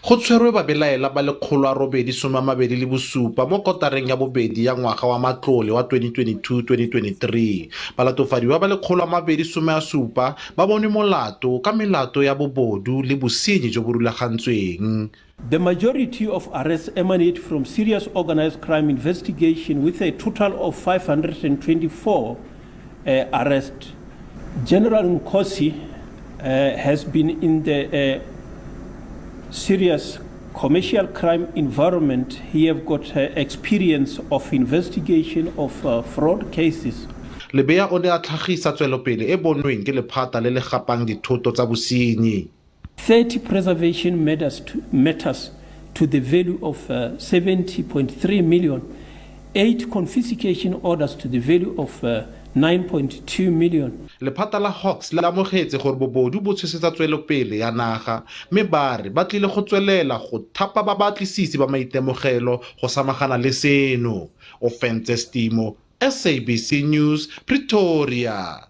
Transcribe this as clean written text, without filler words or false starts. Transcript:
Go tshwerwe babelaela ba 827 mo kotareng ya bobedi ya ngwaga wa matlole wa 2022-2023. Balatofadiwa ba 217 ba bone molato ka melato ya bobodu le bosenyi jo bo rulagantsweng. The majority of arrests emanate from serious organized crime investigation with a total of 524 arrests. General Nkosi has been in the serious commercial crime environment. He have got experience of investigation of fraud cases. Lebeya o ne a tlhagisa tswelopele e bonweng ke lephata le le gapang dithoto tsa bosenyi. 30 preservation matters to the value of 70.3 million, 8 confiscation orders to the value of 9.2 million. Lephata la Hawks le amogetse gore bobodu bo tshosetsa tswelopele ya naga mme ba re ba tlile go tswelela go thapa babatlisisi ba maitemogelo go samagana le seno. Offense Stimo, SABC News, Pretoria.